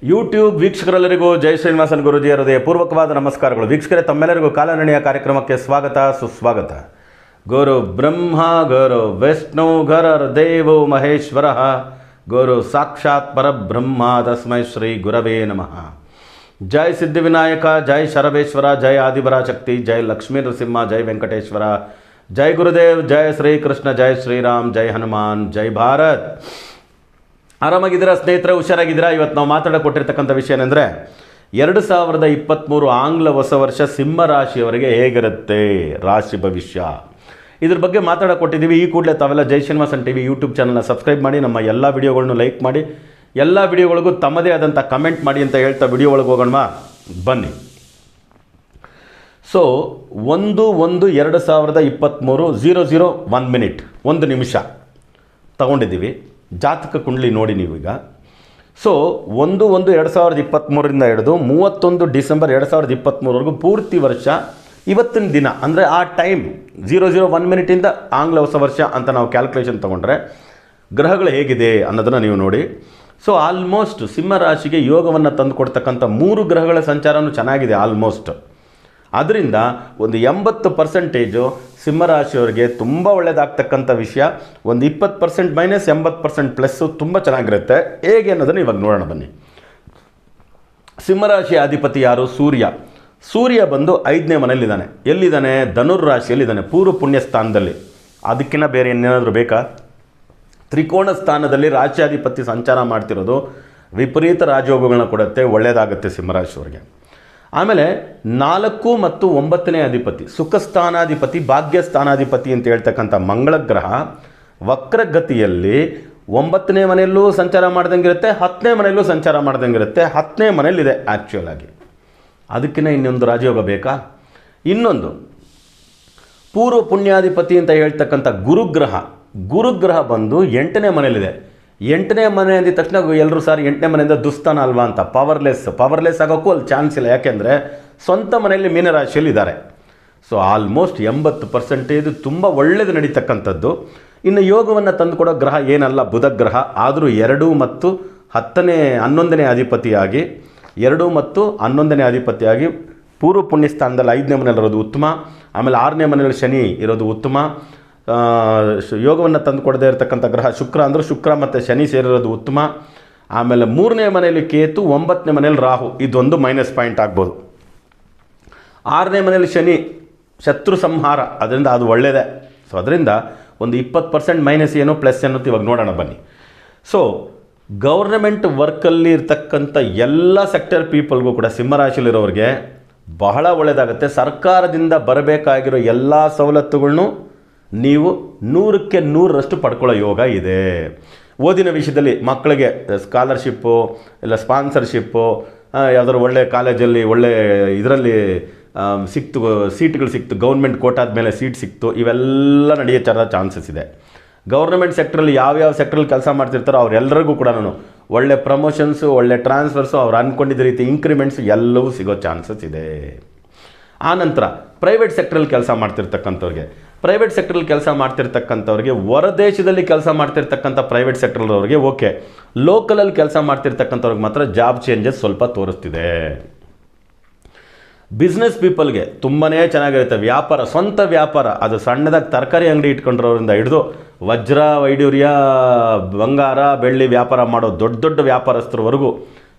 YouTube ವೀಕ್ಷಕರೆಲ್ಲರಿಗೂ ಜೈ ಶ್ರೀನಿವಾಸನ್ ಗುರುಜಿ ಹೃದಯ ಪೂರ್ವಕವಾದ ನಮಸ್ಕಾರಗಳು. ವೀಕ್ಷಕರೇ, ತಮ್ಮೆಲ್ಲರಿಗೂ ಕಾಲನಡಿಯ ಕಾರ್ಯಕ್ರಮಕ್ಕೆ ಸ್ವಾಗತ ಸುಸ್ವಾಗತ. ಗುರು ಬ್ರಹ್ಮ ಗುರು ವಿಷ್ಣು ಗುರುರ್ ದೇವೋ ಮಹೇಶ್ವರ ಗುರು ಸಾಕ್ಷಾತ್ ಪರಬ್ರಹ್ಮ ತಸ್ಮೈ ಶ್ರೀ ಗುರವೇ ನಮಃ. ಜೈ ಸಿದ್ಧಿವಿನಾಯಕ, ಜೈ ಶರಬೇಶ್ವರ, ಜೈ ಆದಿಪರಾಶಕ್ತಿ, ಜೈ ಲಕ್ಷ್ಮೀ ನರಸಿಂಹ, ಜೈ ವೆಂಕಟೇಶ್ವರ, ಜೈ ಗುರುದೇವ್, ಜೈ ಶ್ರೀಕೃಷ್ಣ, ಜೈ ಶ್ರೀರಾಮ್, ಜೈ ಹನುಮಾನ್, ಜೈ ಭಾರತ್. ಆರಾಮಾಗಿದ್ದೀರಾ ಸ್ನೇಹಿತರೆ? ಹುಷಾರಾಗಿದ್ದೀರಾ? ಇವತ್ತು ನಾವು ಮಾತಾಡಕೊಟ್ಟಿರ್ತಕ್ಕಂಥ ವಿಷಯ ಏನೆಂದರೆ 2023 ಆಂಗ್ಲ ಹೊಸ ವರ್ಷ ಸಿಂಹ ರಾಶಿಯವರಿಗೆ ಹೇಗಿರುತ್ತೆ ರಾಶಿ ಭವಿಷ್ಯ, ಇದ್ರ ಬಗ್ಗೆ ಮಾತಾಡಕೊಟ್ಟಿದ್ದೀವಿ. ಈ ಕೂಡಲೇ ತಾವೆಲ್ಲ ಜೈ ಶ್ರೀನಿವಾಸನ್ ಟಿವಿ ಯೂಟ್ಯೂಬ್ ಚಾನಲ್ನ ಸಬ್ಸ್ಕ್ರೈಬ್ ಮಾಡಿ, ನಮ್ಮ ಎಲ್ಲ ವಿಡಿಯೋಗಳನ್ನು ಲೈಕ್ ಮಾಡಿ, ಎಲ್ಲ ವಿಡಿಯೋಗಳಿಗೂ ತಮ್ಮದೇ ಆದಂಥ ಕಮೆಂಟ್ ಮಾಡಿ ಅಂತ ಹೇಳ್ತಾ ವಿಡಿಯೋ ಒಳಗೆ ಹೋಗೋಣ ಬನ್ನಿ. ಸೊ 1/1/2023 1 ಮಿನಿಟ್ 1 ನಿಮಿಷ ತಗೊಂಡಿದ್ದೀವಿ. ಜಾತಕ ಕುಂಡಲಿ ನೋಡಿ ನೀವೀಗ. ಸೊ 1/1/2023 ಹಿಡಿದು 31 ಡಿಸೆಂಬರ್ 2023 ಪೂರ್ತಿ ವರ್ಷ ಇವತ್ತಿನ ದಿನ ಅಂದರೆ ಆ ಟೈಮ್ 00:01 ಮಿನಿಟಿಂದ ಆಂಗ್ಲ ಹೊಸ ವರ್ಷ ಅಂತ ನಾವು ಕ್ಯಾಲ್ಕುಲೇಷನ್ ತೊಗೊಂಡ್ರೆ ಗ್ರಹಗಳು ಹೇಗಿದೆ ಅನ್ನೋದನ್ನು ನೀವು ನೋಡಿ. ಸೊ ಆಲ್ಮೋಸ್ಟ್ ಸಿಂಹ ರಾಶಿಗೆ ಯೋಗವನ್ನು ತಂದು ಕೊಡ್ತಕ್ಕಂಥ 3 ಗ್ರಹಗಳ ಸಂಚಾರನೂ ಚೆನ್ನಾಗಿದೆ ಆಲ್ಮೋಸ್ಟ್. ಅದರಿಂದ ಒಂದು 80% ಸಿಂಹರಾಶಿಯವರಿಗೆ ತುಂಬ ಒಳ್ಳೆಯದಾಗ್ತಕ್ಕಂಥ ವಿಷಯ. ಒಂದು 20% ಮೈನಸ್ 80% ಪ್ಲಸ್ಸು ತುಂಬ ಚೆನ್ನಾಗಿರುತ್ತೆ. ಹೇಗೆ ಅನ್ನೋದನ್ನು ಇವಾಗ ನೋಡೋಣ ಬನ್ನಿ. ಸಿಂಹರಾಶಿಯ ಅಧಿಪತಿ ಯಾರು? ಸೂರ್ಯ. ಸೂರ್ಯ ಬಂದು 5ನೇ ಮನೆಯಲ್ಲಿದ್ದಾನೆ. ಎಲ್ಲಿದ್ದಾನೆ? ಧನುರ್ ರಾಶಿಯಲ್ಲಿದ್ದಾನೆ, ಪೂರ್ವ ಪುಣ್ಯ ಸ್ಥಾನದಲ್ಲಿ. ಅದಕ್ಕಿಂತ ಬೇರೆ ಏನೇನಾದರೂ ಬೇಕಾ? ತ್ರಿಕೋಣ ಸ್ಥಾನದಲ್ಲಿ ರಾಶ್ಯಾಧಿಪತಿ ಸಂಚಾರ ಮಾಡ್ತಿರೋದು ವಿಪರೀತ ರಾಜಯೋಗಗಳನ್ನ ಕೊಡುತ್ತೆ, ಒಳ್ಳೆಯದಾಗುತ್ತೆ ಸಿಂಹರಾಶಿಯವರಿಗೆ. ಆಮೇಲೆ 4 ಮತ್ತು 9ನೇ ಅಧಿಪತಿ, ಸುಖ ಸ್ಥಾನಾಧಿಪತಿ, ಭಾಗ್ಯ ಸ್ಥಾನಾಧಿಪತಿ ಅಂತ ಹೇಳ್ತಕ್ಕಂಥ ಮಂಗಳ ಗ್ರಹ ವಕ್ರಗತಿಯಲ್ಲಿ 9ನೇ ಮನೆಯಲ್ಲೂ ಸಂಚಾರ ಮಾಡ್ದಂಗಿರುತ್ತೆ, 10ನೇ ಮನೆಯಲ್ಲೂ ಸಂಚಾರ ಮಾಡ್ದಂಗಿರುತ್ತೆ. 10ನೇ ಮನೆಯಲ್ಲಿದೆ ಆ್ಯಕ್ಚುಯಲ್ ಆಗಿ. ಅದಕ್ಕಿಂತ ಇನ್ನೊಂದು ರಾಜಯೋಗ ಬೇಕಾ? ಇನ್ನೊಂದು ಪೂರ್ವ ಪುಣ್ಯಾಧಿಪತಿ ಅಂತ ಹೇಳ್ತಕ್ಕಂಥ ಗುರುಗ್ರಹ ಬಂದು 8ನೇ ಮನೆಯಲ್ಲಿದೆ. 8ನೇ ಮನೆ ಅಂದ ತಕ್ಷಣ ಎಲ್ಲರೂ ಸಾರಿ 8ನೇ ಮನೆಯಿಂದ ದುಸ್ಥಾನ ಅಲ್ವಾ ಅಂತ ಪವರ್ಲೆಸ್ ಆಗೋಕ್ಕೂ ಅಲ್ಲಿ ಚಾನ್ಸ್ ಇಲ್ಲ. ಯಾಕೆಂದರೆ ಸ್ವಂತ ಮನೆಯಲ್ಲಿ ಮೀನರಾಶಿಯಲ್ಲಿ ಇದ್ದಾರೆ. ಸೊ ಆಲ್ಮೋಸ್ಟ್ 80% ತುಂಬ ಒಳ್ಳೆಯದು ನಡೀತಕ್ಕಂಥದ್ದು. ಇನ್ನು ಯೋಗವನ್ನು ತಂದುಕೊಡೋ ಗ್ರಹ ಏನಲ್ಲ ಬುಧ ಗ್ರಹ. ಆದರೂ 2 ಮತ್ತು 11ನೇ ಅಧಿಪತಿಯಾಗಿ 2 ಮತ್ತು 11ನೇ ಅಧಿಪತಿಯಾಗಿ ಪೂರ್ವ ಪುಣ್ಯ ಸ್ಥಾನದಲ್ಲಿ 5ನೇ ಮನೆಯಲ್ಲಿ ಇರೋದು ಉತ್ತಮ. ಆಮೇಲೆ 6ನೇ ಮನೆಯಲ್ಲಿ ಶನಿ ಇರೋದು ಉತ್ತಮ. ಯೋಗವನ್ನು ತಂದು ಕೊಡದೇ ಇರತಕ್ಕಂಥ ಗ್ರಹ ಶುಕ್ರ ಮತ್ತು ಶನಿ ಸೇರಿರೋದು ಉತ್ತಮ. ಆಮೇಲೆ 3ನೇ ಮನೆಯಲ್ಲಿ ಕೇತು, 9ನೇ ಮನೆಯಲ್ಲಿ ರಾಹು, ಇದೊಂದು ಮೈನಸ್ ಪಾಯಿಂಟ್ ಆಗ್ಬೋದು. 6ನೇ ಮನೆಯಲ್ಲಿ ಶನಿ ಶತ್ರು ಸಂಹಾರ, ಅದರಿಂದ ಅದು ಒಳ್ಳೆಯದೇ. ಸೊ ಅದರಿಂದ ಒಂದು 20% ಮೈನಸ್ ಏನು ಪ್ಲಸ್ ಅನ್ನೋದು ಇವಾಗ ನೋಡೋಣ ಬನ್ನಿ. ಸೊ ಗೌರ್ನಮೆಂಟ್ ವರ್ಕಲ್ಲಿ ಇರ್ತಕ್ಕಂಥ ಎಲ್ಲ ಸೆಕ್ಟರ್ ಪೀಪಲ್ಗೂ ಕೂಡ ಸಿಂಹರಾಶಿಯಲ್ಲಿರೋರಿಗೆ ಬಹಳ ಒಳ್ಳೆಯದಾಗುತ್ತೆ. ಸರ್ಕಾರದಿಂದ ಬರಬೇಕಾಗಿರೋ ಎಲ್ಲ ಸವಲತ್ತುಗಳನ್ನು ನೀವು 100ಕ್ಕೆ 100ರಷ್ಟು ಪಡ್ಕೊಳ್ಳೋ ಯೋಗ ಇದೆ. ಓದಿನ ವಿಷಯದಲ್ಲಿ ಮಕ್ಕಳಿಗೆ ಸ್ಕಾಲರ್ಶಿಪ್ಪು ಇಲ್ಲ ಸ್ಪಾನ್ಸರ್ಶಿಪ್ಪು, ಯಾವುದಾದ್ರು ಒಳ್ಳೆ ಕಾಲೇಜಲ್ಲಿ ಒಳ್ಳೆ ಇದರಲ್ಲಿ ಸೀಟ್ಗಳು ಸಿಕ್ತು, ಗೌರ್ಮೆಂಟ್ ಕೋಟಾದ ಮೇಲೆ ಸೀಟ್ ಸಿಕ್ತು, ಇವೆಲ್ಲ ನಡೆಯೋ ಚಾನ್ಸಸ್ ಇದೆ. ಗೌರ್ಮೆಂಟ್ ಸೆಕ್ಟ್ರಲ್ಲಿ ಯಾವ್ಯಾವ ಸೆಕ್ಟ್ರಲ್ಲಿ ಕೆಲಸ ಮಾಡ್ತಿರ್ತಾರೋ ಅವರೆಲ್ಲರಿಗೂ ಕೂಡ ಒಳ್ಳೆ ಪ್ರಮೋಷನ್ಸು, ಒಳ್ಳೆ ಟ್ರಾನ್ಸ್ಫರ್ಸು, ಅವ್ರು ಅಂದ್ಕೊಂಡಿದ್ದ ರೀತಿ ಇಂಕ್ರಿಮೆಂಟ್ಸು ಎಲ್ಲವೂ ಸಿಗೋ ಚಾನ್ಸಸ್ ಇದೆ. ಆನಂತರ ಪ್ರೈವೇಟ್ ಸೆಕ್ಟ್ರಲ್ಲಿ ಕೆಲಸ ಮಾಡ್ತಿರ್ತಕ್ಕಂಥವ್ರಿಗೆ ಹೊರದೇಶದಲ್ಲಿ ಕೆಲಸ ಮಾಡ್ತಿರ್ತಕ್ಕಂಥ ಪ್ರೈವೇಟ್ ಸೆಕ್ಟ್ರಲ್ಲವ್ರಿಗೆ ಓಕೆ. ಲೋಕಲಲ್ಲಿ ಕೆಲಸ ಮಾಡ್ತಿರ್ತಕ್ಕಂಥವ್ರಿಗೆ ಮಾತ್ರ ಜಾಬ್ ಚೇಂಜಸ್ ಸ್ವಲ್ಪ ತೋರಿಸ್ತಿದೆ. ಬಿಸ್ನೆಸ್ ಪೀಪಲ್ಗೆ ತುಂಬಾ ಚೆನ್ನಾಗಿರುತ್ತೆ. ವ್ಯಾಪಾರ, ಸ್ವಂತ ವ್ಯಾಪಾರ, ಅದು ಸಣ್ಣದಾಗಿ ತರಕಾರಿ ಅಂಗಡಿ ಇಟ್ಕೊಂಡಿರೋರಿಂದ ಹಿಡಿದು ವಜ್ರ ವೈಡೂರ್ಯ ಬಂಗಾರ ಬೆಳ್ಳಿ ವ್ಯಾಪಾರ ಮಾಡೋ ದೊಡ್ಡ ವ್ಯಾಪಾರಸ್ಥರವರೆಗೂ,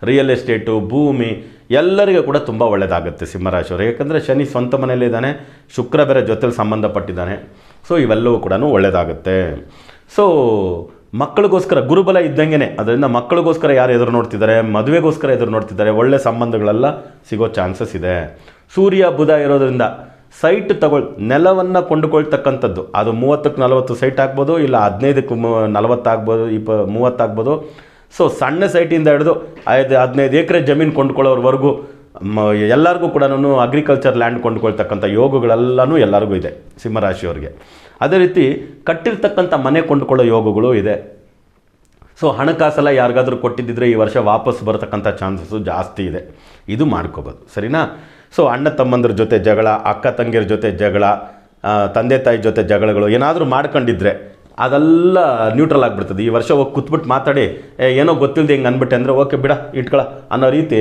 ರಿಯಲ್ ಎಸ್ಟೇಟು, ಭೂಮಿ, ಎಲ್ಲರಿಗೂ ಕೂಡ ತುಂಬ ಒಳ್ಳೆಯದಾಗುತ್ತೆ ಸಿಂಹರಾಶಿಯವರು. ಯಾಕಂದರೆ ಶನಿ ಸ್ವಂತ ಮನೆಯಲ್ಲಿದ್ದಾನೆ, ಶುಕ್ರ ಬೇರೆ ಜೊತೆಲಿ ಸಂಬಂಧಪಟ್ಟಿದ್ದಾನೆ. ಸೊ ಇವೆಲ್ಲವೂ ಕೂಡ ಒಳ್ಳೆಯದಾಗುತ್ತೆ. ಸೊ ಮಕ್ಕಳಿಗೋಸ್ಕರ ಗುರುಬಲ ಇದ್ದಂಗೆ, ಅದರಿಂದ ಮಕ್ಕಳಿಗೋಸ್ಕರ ಯಾರು ಎದುರು ನೋಡ್ತಿದ್ದಾರೆ, ಮದುವೆಗೋಸ್ಕರ ಎದುರು ನೋಡ್ತಿದ್ದಾರೆ, ಒಳ್ಳೆ ಸಂಬಂಧಗಳೆಲ್ಲ ಸಿಗೋ ಚಾನ್ಸಸ್ ಇದೆ. ಸೂರ್ಯ ಬುಧ ಇರೋದ್ರಿಂದ ಸೈಟ್ ನೆಲವನ್ನು ಕೊಂಡುಕೊಳ್ತಕ್ಕಂಥದ್ದು, ಅದು 30ಕ್ಕೆ 40 ಸೈಟ್ ಆಗ್ಬೋದು, ಇಲ್ಲ 15ಕ್ಕೆ 40 ಆಗ್ಬೋದು, 30 ಆಗ್ಬೋದು. ಸೊ ಸಣ್ಣ ಸೈಟಿಂದ ಹಿಡಿದು 15 ಎಕರೆ ಜಮೀನು ಕೊಂಡ್ಕೊಳ್ಳೋರ್ವರೆಗೂ ಎಲ್ಲರಿಗೂ ಕೂಡ ಅಗ್ರಿಕಲ್ಚರ್ ಲ್ಯಾಂಡ್ ಕೊಂಡ್ಕೊಳ್ತಕ್ಕಂಥ ಯೋಗಗಳೆಲ್ಲನೂ ಎಲ್ಲರಿಗೂ ಇದೆ ಸಿಂಹರಾಶಿಯವರಿಗೆ. ಅದೇ ರೀತಿ ಕಟ್ಟಿರ್ತಕ್ಕಂಥ ಮನೆ ಕೊಂಡುಕೊಳ್ಳೋ ಯೋಗಗಳು ಇದೆ. ಸೊ ಹಣಕಾಸೆಲ್ಲ ಯಾರಿಗಾದ್ರೂ ಕೊಟ್ಟಿದ್ದಿದ್ರೆ ಈ ವರ್ಷ ವಾಪಸ್ ಬರತಕ್ಕಂಥ ಚಾನ್ಸಸ್ಸು ಜಾಸ್ತಿ ಇದೆ. ಇದು ಮಾಡ್ಕೋಬೋದು, ಸರಿನಾ? ಸೊ ಅಣ್ಣ ತಮ್ಮಂದ್ರ ಜೊತೆ ಜಗಳ, ಅಕ್ಕ ತಂಗಿಯರ ಜೊತೆ ಜಗಳ, ತಂದೆ ತಾಯಿ ಜೊತೆ ಜಗಳಗಳು ಏನಾದರೂ ಮಾಡ್ಕೊಂಡಿದ್ರೆ ಅದೆಲ್ಲ ನ್ಯೂಟ್ರಲ್ ಆಗಿಬಿಡ್ತದೆ. ಈ ವರ್ಷ ಹೋಗಿ ಕೂತ್ಬಿಟ್ಟು ಮಾತಾಡಿ ಏನೋ ಗೊತ್ತಿಲ್ಲದೆ ಹಿಂಗೆ ಅಂದ್ಬಿಟ್ಟೆ ಅಂದರೆ ಓಕೆ ಬಿಡ ಇಟ್ಕೊಳ್ಳ ಅನ್ನೋ ರೀತಿ,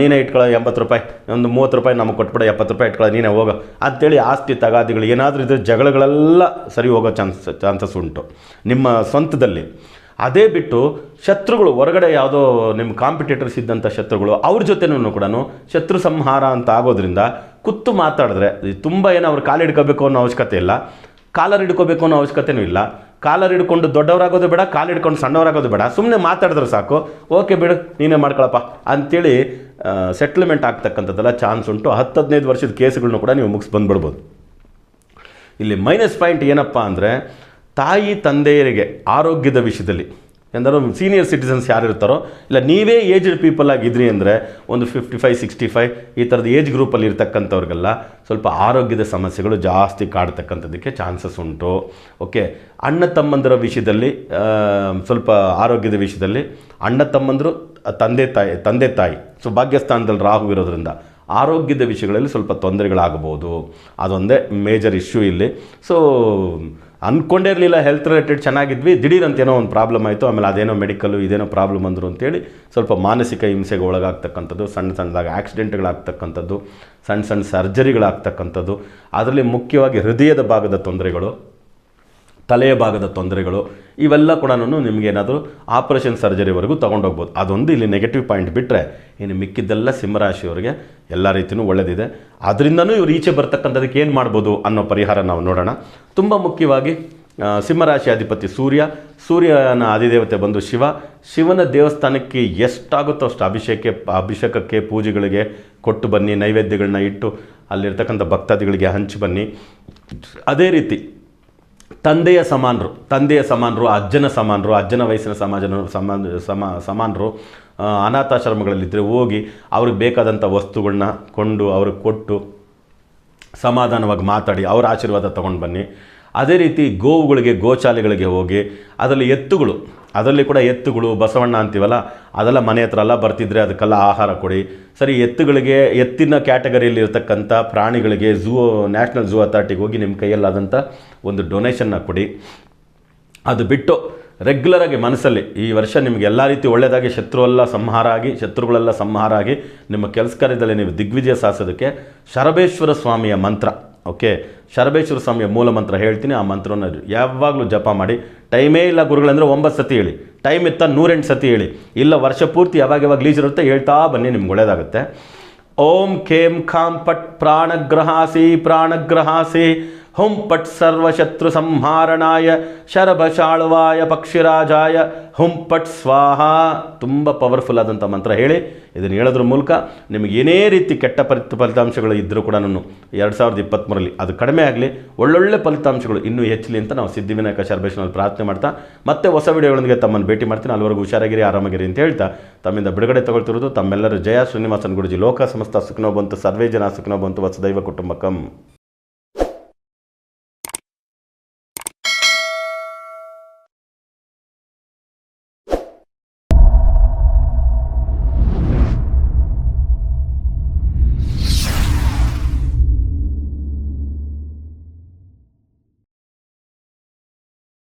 ನೀನೇ ಇಟ್ಕೊಳ್ಳೋ 80 ರೂಪಾಯಿ, ಒಂದು 30 ರೂಪಾಯಿ ನಮಗೆ ಕೊಟ್ಬಿಡ, 70 ರೂಪಾಯಿ ಇಟ್ಕೊಳ್ಳೋ ನೀನೇ ಹೋಗೋ ಅಂಥೇಳಿ ಆಸ್ತಿ ತಗಾದಿಗಳು ಏನಾದರೂ ಇದ್ದರೆ ಜಗಳಗಳೆಲ್ಲ ಸರಿ ಹೋಗೋ ಚಾನ್ಸಸ್ ಉಂಟು ನಿಮ್ಮ ಸ್ವಂತದಲ್ಲಿ. ಅದೇ ಬಿಟ್ಟು ಶತ್ರುಗಳು ಹೊರಗಡೆ ಯಾವುದೋ ನಿಮ್ಮ ಕಾಂಪಿಟೇಟರ್ಸ್ ಇದ್ದಂಥ ಶತ್ರುಗಳು ಅವ್ರ ಜೊತೆನೂ ಕೂಡ ಶತ್ರು ಸಂಹಾರ ಅಂತ ಆಗೋದ್ರಿಂದ ಕೂತು ಮಾತಾಡಿದ್ರೆ ತುಂಬ ಏನೋ ಅವ್ರು ಕಾಲು ಹಿಡ್ಕೋಬೇಕು ಅನ್ನೋ ಅವಶ್ಯಕತೆ ಇಲ್ಲ, ಕಾಲರ್ ಹಿಡ್ಕೋಬೇಕು ಅನ್ನೋ ಅವಶ್ಯಕತೆಯೂ ಇಲ್ಲ. ಕಾಲರ್ ಹಿಡ್ಕೊಂಡು ದೊಡ್ಡವರಾಗೋದು ಬೇಡ, ಕಾಲು ಹಿಡ್ಕೊಂಡು ಸಣ್ಣವರಾಗೋದು ಬೇಡ, ಸುಮ್ಮನೆ ಮಾತಾಡಿದ್ರೆ ಸಾಕು, ಓಕೆ ಬಿಡು ನೀನೇ ಮಾಡ್ಕೊಳಪ್ಪ ಅಂಥೇಳಿ ಸೆಟ್ಲ್ಮೆಂಟ್ ಆಗ್ತಕ್ಕಂಥದ್ದೆಲ್ಲ ಚಾನ್ಸ್ ಉಂಟು. 10-15 ವರ್ಷದ ಕೇಸುಗಳನ್ನೂ ಕೂಡ ನೀವು ಮುಗಿಸಿ ಬಂದುಬಿಡ್ಬೋದು. ಇಲ್ಲಿ ಮೈನಸ್ ಪಾಯಿಂಟ್ ಏನಪ್ಪ ಅಂದರೆ ತಾಯಿ ತಂದೆಯರಿಗೆ ಆರೋಗ್ಯದ ವಿಷಯದಲ್ಲಿ, ಎಂದರೂ ಸೀನಿಯರ್ ಸಿಟಿಸನ್ಸ್ ಯಾರು ಇರ್ತಾರೋ, ಇಲ್ಲ ನೀವೇ ಏಜ್ಡ್ ಪೀಪಲ್ ಆಗಿದ್ರಿ ಅಂದರೆ ಒಂದು 55-65 ಈ ಥರದ ಏಜ್ ಗ್ರೂಪಲ್ಲಿ ಇರ್ತಕ್ಕಂಥವ್ರಿಗೆಲ್ಲ ಸ್ವಲ್ಪ ಆರೋಗ್ಯದ ಸಮಸ್ಯೆಗಳು ಜಾಸ್ತಿ ಕಾಡ್ತಕ್ಕಂಥದ್ದಕ್ಕೆ ಚಾನ್ಸಸ್ ಉಂಟು. ಓಕೆ, ಅಣ್ಣ ತಮ್ಮಂದಿರ ವಿಷಯದಲ್ಲಿ ಸ್ವಲ್ಪ ಆರೋಗ್ಯದ ವಿಷಯದಲ್ಲಿ ಅಣ್ಣ ತಮ್ಮಂದರು ತಂದೆ ತಾಯಿ ಸೊ ಭಾಗ್ಯಸ್ಥಾನದಲ್ಲಿ ರಾಹು ಇರೋದ್ರಿಂದ ಆರೋಗ್ಯದ ವಿಷಯಗಳಲ್ಲಿ ಸ್ವಲ್ಪ ತೊಂದರೆಗಳಾಗಬಹುದು. ಅದೊಂದೇ ಮೇಜರ್ ಇಶ್ಯೂ ಇಲ್ಲಿ. ಸೊ ಅಂದ್ಕೊಂಡೇ ಇರಲಿಲ್ಲ ಹೆಲ್ತ್ ರಿಲೇಟೆಡ್ ಚೆನ್ನಾಗಿದ್ವಿ, ದಿಢೀರಂತ ಏನೋ ಒಂದು ಪ್ರಾಬ್ಲಮ್ ಆಯಿತು, ಆಮೇಲೆ ಅದೇನೋ ಮೆಡಿಕಲ್ಲು ಇದೇನೋ ಪ್ರಾಬ್ಲಮ್ ಅಂದರು ಅಂತೇಳಿ ಸ್ವಲ್ಪ ಮಾನಸಿಕ ಹಿಂಸೆಗೆ ಒಳಗಾಗ್ತಕ್ಕಂಥದ್ದು, ಸಣ್ಣದಾಗಿ ಆಕ್ಸಿಡೆಂಟ್ಗಳಾಗ್ತಕ್ಕಂಥದ್ದು, ಸಣ್ಣ ಸರ್ಜರಿಗಳಾಗ್ತಕ್ಕಂಥದ್ದು, ಅದರಲ್ಲಿ ಮುಖ್ಯವಾಗಿ ಹೃದಯದ ಭಾಗದ ತೊಂದರೆಗಳು, ತಲೆಯ ಭಾಗದ ತೊಂದರೆಗಳು, ಇವೆಲ್ಲ ಕೂಡ ನಿಮಗೇನಾದರೂ ಆಪರೇಷನ್ ಸರ್ಜರಿವರೆಗೂ ತೊಗೊಂಡೋಗ್ಬೋದು. ಅದೊಂದು ಇಲ್ಲಿ ನೆಗೆಟಿವ್ ಪಾಯಿಂಟ್ ಬಿಟ್ಟರೆ ಇನ್ನು ಮಿಕ್ಕಿದ್ದೆಲ್ಲ ಸಿಂಹರಾಶಿಯವರಿಗೆ ಎಲ್ಲ ರೀತಿಯೂ ಒಳ್ಳೆಯದಿದೆ. ಅದರಿಂದನೂ ಇವ್ರು ಈಚೆ ಬರ್ತಕ್ಕಂಥದಕ್ಕೆ ಏನು ಮಾಡ್ಬೋದು ಅನ್ನೋ ಪರಿಹಾರ ನಾವು ನೋಡೋಣ. ತುಂಬ ಮುಖ್ಯವಾಗಿ ಸಿಂಹರಾಶಿ ಅಧಿಪತಿ ಸೂರ್ಯನ ಅಧಿದೇವತೆ ಬಂದು ಶಿವನ ದೇವಸ್ಥಾನಕ್ಕೆ ಎಷ್ಟಾಗುತ್ತೋ ಅಷ್ಟು ಅಭಿಷೇಕಕ್ಕೆ ಪೂಜೆಗಳಿಗೆ ಕೊಟ್ಟು ಬನ್ನಿ, ನೈವೇದ್ಯಗಳನ್ನ ಇಟ್ಟು ಅಲ್ಲಿರ್ತಕ್ಕಂಥ ಭಕ್ತಾದಿಗಳಿಗೆ ಹಂಚಿ ಬನ್ನಿ. ಅದೇ ರೀತಿ ತಂದೆಯ ಸಮಾನರು, ಅಜ್ಜನ ವಯಸ್ಸಿನ ಸಮಾನರು ಅನಾಥಾಶ್ರಮಗಳಲ್ಲಿದ್ದರೆ ಹೋಗಿ ಅವ್ರಿಗೆ ಬೇಕಾದಂಥ ವಸ್ತುಗಳನ್ನ ಕೊಂಡು ಅವ್ರಿಗೆ ಕೊಟ್ಟು ಸಮಾಧಾನವಾಗಿ ಮಾತಾಡಿ ಅವ್ರ ಆಶೀರ್ವಾದ ತೊಗೊಂಡು ಬನ್ನಿ. ಅದೇ ರೀತಿ ಗೋಶಾಲೆಗಳಿಗೆ ಹೋಗಿ ಅದರಲ್ಲಿ ಕೂಡ ಎತ್ತುಗಳು ಬಸವಣ್ಣ ಅಂತೀವಲ್ಲ, ಅದೆಲ್ಲ ಮನೆ ಹತ್ರ ಎಲ್ಲ ಬರ್ತಿದ್ರೆ ಅದಕ್ಕೆಲ್ಲ ಆಹಾರ ಕೊಡಿ. ಸರಿ, ಎತ್ತಿನ ಕ್ಯಾಟಗರಿಯಲ್ಲಿ ಇರ್ತಕ್ಕಂಥ ಪ್ರಾಣಿಗಳಿಗೆ ನ್ಯಾಷನಲ್ ಝೂ ಅಥಾರಿಟಿಗೆ ಹೋಗಿ ನಿಮ್ಮ ಕೈಯಲ್ಲಾದಂಥ ಒಂದು ಡೊನೇಷನ್ನ ಕೊಡಿ. ಅದು ಬಿಟ್ಟು ರೆಗ್ಯುಲರಾಗಿ ಮನಸ್ಸಲ್ಲಿ ಈ ವರ್ಷ ನಿಮಗೆ ಎಲ್ಲ ರೀತಿ ಒಳ್ಳೆಯದಾಗಿ ಶತ್ರುಗಳೆಲ್ಲ ಸಂಹಾರ ಆಗಿ ನಿಮ್ಮ ಕೆಲಸ ಕಾರ್ಯದಲ್ಲಿ ನೀವು ದಿಗ್ವಿಜಯ ಸಾಧಿಸೋದಕ್ಕೆ ಶರಬೇಶ್ವರ ಸ್ವಾಮಿಯ ಮಂತ್ರ, ಓಕೆ, ಶರಬೇಶ್ವರ ಸ್ವಾಮಿಯ ಮೂಲ ಮಂತ್ರ ಹೇಳ್ತೀನಿ. ಆ ಮಂತ್ರವನ್ನು ಯಾವಾಗಲೂ ಜಪ ಮಾಡಿ. ಟೈಮೇ ಇಲ್ಲ ಗುರುಗಳಂದರೆ 9 ಸತಿ ಹೇಳಿ, ಟೈಮ್ ಇತ್ತ 108 ಸತಿ ಹೇಳಿ, ಇಲ್ಲ ವರ್ಷ ಪೂರ್ತಿ ಯಾವಾಗ ಲೀಜ್ ಹೇಳ್ತಾ ಬನ್ನಿ, ನಿಮ್ಗೆ ಒಳ್ಳೆಯದಾಗುತ್ತೆ. ಓಂ ಖೇಂ ಖಾಂ ಪಟ್ ಪ್ರಾಣಗ್ರಹಾಸಿ ಹುಂ ಪಟ್ ಸರ್ವಶತ್ರು ಸಂಹಾರಣಾಯ ಶರಭಶಾಳ್ವಾಯ ಪಕ್ಷಿರಾಜಾಯ ಹುಂ ಪಟ್ ಸ್ವಾಹ. ತುಂಬ ಪವರ್ಫುಲ್ ಆದಂಥ ಮಂತ್ರ ಹೇಳಿ. ಇದನ್ನು ಹೇಳೋದ್ರ ಮೂಲಕ ನಿಮಗೆ ಏನೇ ರೀತಿ ಕೆಟ್ಟ ಫಲಿತಾಂಶಗಳು ಇದ್ದರೂ ಕೂಡ 2023ರಲ್ಲಿ ಅದು ಕಡಿಮೆ ಆಗಲಿ, ಒಳ್ಳೊಳ್ಳೆ ಫಲಿತಾಂಶಗಳು ಇನ್ನೂ ಹೆಚ್ಚಲಿ ಅಂತ ನಾವು ಸಿದ್ಧಿವಿನಾಯಕ ಶರಬೇಶ್ವರನಲ್ಲಿ ಪ್ರಾರ್ಥನೆ ಮಾಡ್ತಾ ಮತ್ತೆ ಹೊಸ ವಿಡಿಯೋಗಳೊಂದಿಗೆ ತಮ್ಮನ್ನು ಭೇಟಿ ಮಾಡ್ತೀನಿ. ಅಲ್ಲಿವರೆಗೂ ಹುಷಾರಾಗಿರಿ, ಆರಾಮಾಗಿರಿ ಅಂತ ಹೇಳ್ತಾ ತಮ್ಮಿಂದ ಬಿಡುಗಡೆ ತಗೊಳ್ತಿರೋದು ತಮ್ಮೆಲ್ಲರೂ ಜಯ ಶ್ರೀನಿವಾಸನ್ ಗುರುಜಿ. ಲೋಕ ಸಮಸ್ತ ಸುಖನೋ ಬಂತು, ಸರ್ವೇ ಜನ ಸುಖನೋ ಬಂತು, ವಸುದೈವ ಕುಟುಂಬಕಂ.